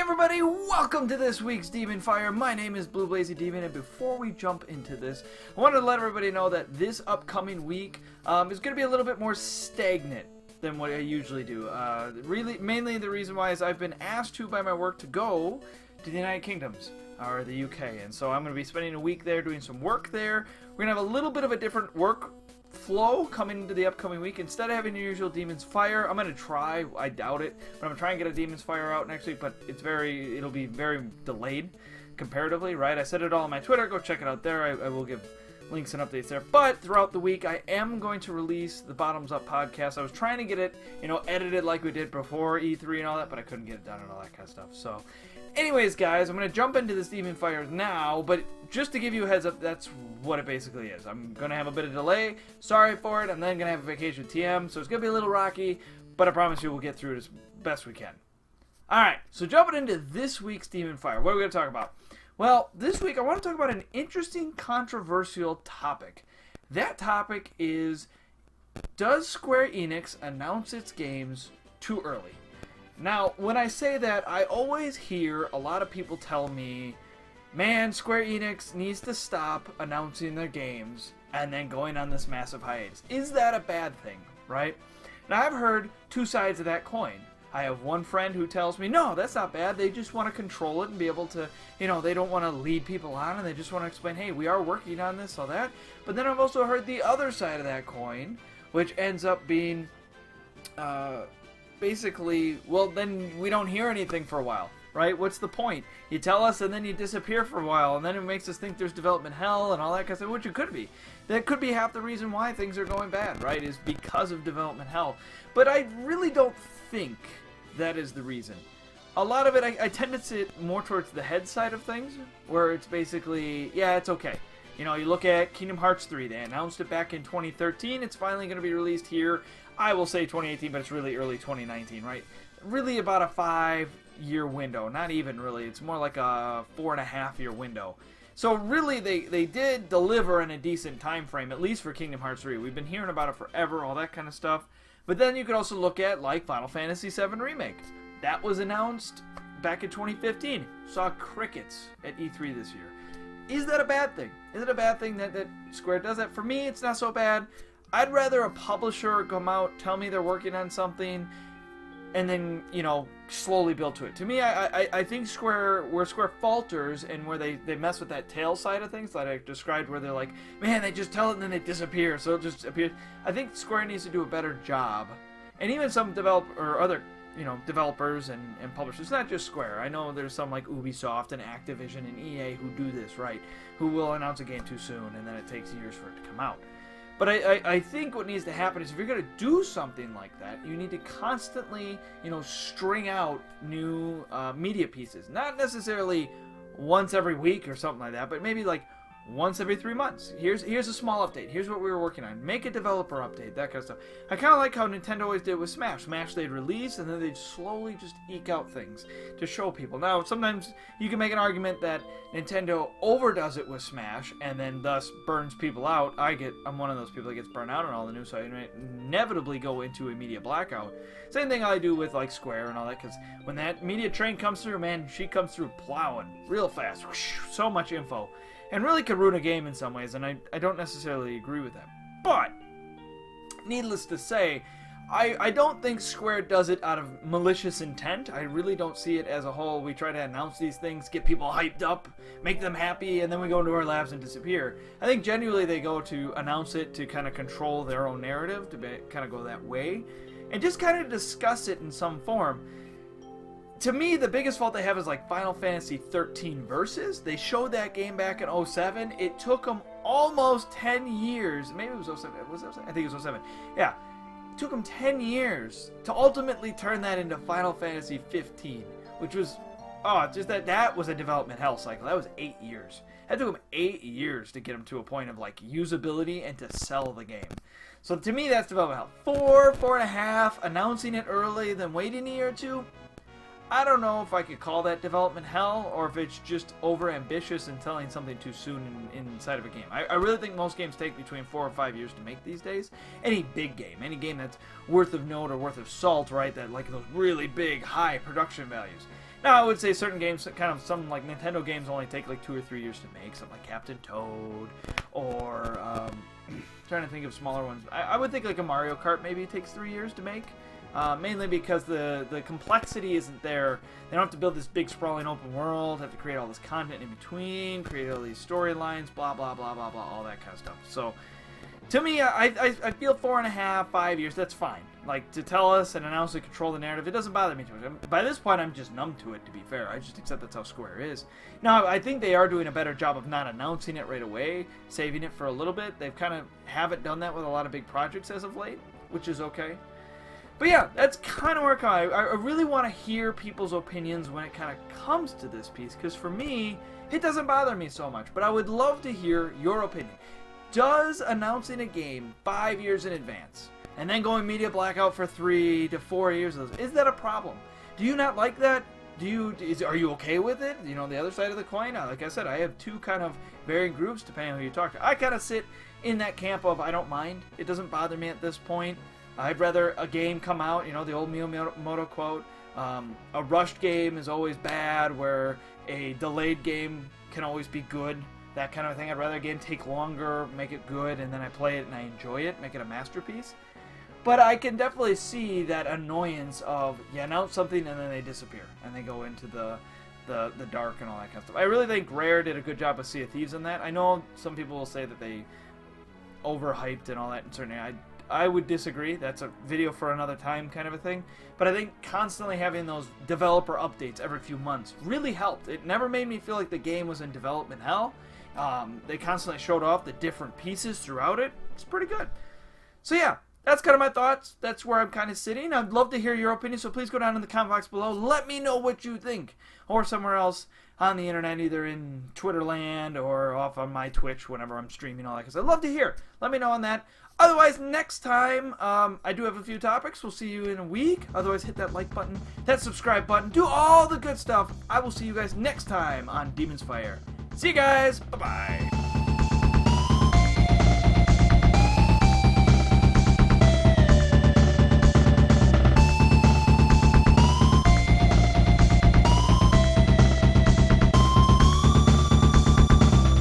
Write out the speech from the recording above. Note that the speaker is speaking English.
everybody, welcome to this week's Demon Fire. My name is Blue Blazy Demon, and before we jump into this, I wanted to let everybody know that this upcoming week is going to be a little bit more stagnant than what I usually do. Mainly the reason why is I've been asked to by my work to go to the United Kingdoms, or the UK, and so I'm going to be spending a week there doing some work there. We're going to have a little bit of a different work flow coming into the upcoming week. Instead of having the usual Demon's Fire, I'm going to try, I doubt it, but I'm going to try and get a Demon's Fire out next week, but it'll be very delayed comparatively, right? I said it all on my Twitter, go check it out there. I will give links and updates there, but throughout the week I am going to release the Bottoms Up podcast. I was trying to get it, edited like we did before E3 and all that, but I couldn't get it done and all that kind of stuff. So anyways, guys, I'm going to jump into this Demon Fire now, but just to give you a heads up, that's what it basically is. I'm going to have a bit of delay. Sorry for it. I'm then going to have a vacation with TM, so it's going to be a little rocky, but I promise you we'll get through it as best we can. Alright, so jumping into this week's Demon Fire, what are we going to talk about? Well, this week I want to talk about an interesting, controversial topic. That topic is, does SquareEnix announce its games too early? Now, when I say that, I always hear a lot of people tell me, man, SquareEnix needs to stop announcing their games and then going on this massive hiatus. Is that a bad thing, right? Now, I've heard two sides of that coin. I have one friend who tells me, no, that's not bad. They just want to control it and be able to, they don't want to lead people on, and they just want to explain, hey, we are working on this, all that. But then I've also heard the other side of that coin, which ends up being, basically, well, then we don't hear anything for a while, right? What's the point? You tell us and then you disappear for a while, and then it makes us think there's development hell and all that kind of stuff, which it could be. That could be half the reason why things are going bad, right? Is because of development hell. But I really don't think that is the reason. A lot of it, I tend to sit more towards the head side of things, where it's basically, yeah, it's okay. You look at Kingdom Hearts 3. They announced it back in 2013. It's finally going to be released here. I will say 2018, but it's really early 2019, right? Really about a 5-year window. Not even really. It's more like a 4.5-year window. So really, they did deliver in a decent time frame, at least for Kingdom Hearts 3. We've been hearing about it forever, all that kind of stuff. But then you could also look at, like, Final Fantasy VII Remake. That was announced back in 2015. Saw crickets at E3 this year. Is that a bad thing? Is it a bad thing that Square does that? For me, it's not so bad. I'd rather a publisher come out, tell me they're working on something, and then, slowly build to it. To me, I think where Square falters and where they mess with that tail side of things that I described, where they're like, man, they just tell it and then they disappear, so it just appears. I think Square needs to do a better job. And even some developers and publishers, not just Square. I know there's some like Ubisoft and Activision and EA who do this, right? Who will announce a game too soon and then it takes years for it to come out. But I think what needs to happen is if you're going to do something like that, you need to constantly, string out new media pieces. Not necessarily once every week or something like that, but maybe like once every 3 months. Here's a small update. Here's what we were working on. Make a developer update, that kind of stuff. I kind of like how Nintendo always did with Smash. Smash they'd release and then they'd slowly just eke out things to show people. Now, sometimes you can make an argument that Nintendo overdoes it with Smash and then thus burns people out. I'm one of those people that gets burned out on all the news, so I inevitably go into a media blackout. Same thing I do with like Square and all that, because when that media train comes through, man, she comes through plowing real fast. So much info. And really could ruin a game in some ways, and I don't necessarily agree with that. But, needless to say, I don't think Square does it out of malicious intent. I really don't see it as a whole. We try to announce these things, get people hyped up, make them happy, and then we go into our labs and disappear. I think genuinely they go to announce it to kind of control their own narrative, to kind of go that way, and just kind of discuss it in some form. To me, the biggest fault they have is like Final Fantasy 13 Versus. They showed that game back in 2007. It took them almost 10 years. Maybe it was 2007. Was it 2007? I think it was 2007. Yeah. It took them 10 years to ultimately turn that into Final Fantasy 15, which was, just that was a development hell cycle. That was 8 years. That took them 8 years to get them to a point of like usability and to sell the game. So to me, that's development hell. 4.5, announcing it early, then waiting a year or two. I don't know if I could call that development hell or if it's just over-ambitious and telling something too soon inside of a game. I really think most games take between 4 or 5 years to make these days. Any big game, any game that's worth of note or worth of salt, right, that like those really big, high production values. Now, I would say certain games, kind of some like Nintendo games, only take like 2 or 3 years to make. Something like Captain Toad, or trying to think of smaller ones. I would think like a Mario Kart maybe takes 3 years to make. Mainly because the complexity isn't there. They don't have to build this big sprawling open world, have to create all this content in between, create all these storylines, blah blah blah blah blah, all that kind of stuff. So to me, I feel 4.5, 5 years, that's fine. Like, to tell us and announce and control the narrative, it doesn't bother me too much. By this point, I'm just numb to it, to be fair. I just accept that's how Square is. Now, I think they are doing a better job of not announcing it right away, saving it for a little bit. They've kind of haven't done that with a lot of big projects as of late, which is okay. But yeah, that's kind of where I really want to hear people's opinions when it kind of comes to this piece, because for me, it doesn't bother me so much. But I would love to hear your opinion. Does announcing a game 5 years in advance and then going media blackout for 3 to 4 years, is that a problem? Do you not like that? Are you okay with it? You know, the other side of the coin. Like I said, I have two kind of varying groups depending on who you talk to. I kind of sit in that camp of I don't mind. It doesn't bother me at this point. I'd rather a game come out, you know, the old Miyamoto quote, a rushed game is always bad, where a delayed game can always be good, that kind of thing. I'd rather a game take longer, make it good, and then I play it and I enjoy it, make it a masterpiece. But I can definitely see that annoyance of you announce something and then they disappear, and they go into the dark and all that kind of stuff. I really think Rare did a good job of Sea of Thieves in that. I know some people will say that they overhyped and all that, and certainly I would disagree. That's a video for another time kind of a thing. But I think constantly having those developer updates every few months really helped. It never made me feel like the game was in development hell. They constantly showed off the different pieces throughout it. It's pretty good. So yeah, that's kind of my thoughts. That's where I'm kind of sitting. I'd love to hear your opinion, so please go down in the comment box below. Let me know what you think. Or somewhere else on the internet, either in Twitter land or off on my Twitch whenever I'm streaming, all that. Because I'd love to hear. Let me know on that. Otherwise, next time, I do have a few topics. We'll see you in a week. Otherwise, hit that like button, that subscribe button, do all the good stuff. I will see you guys next time on Demon's Fire. See you guys. Bye-bye.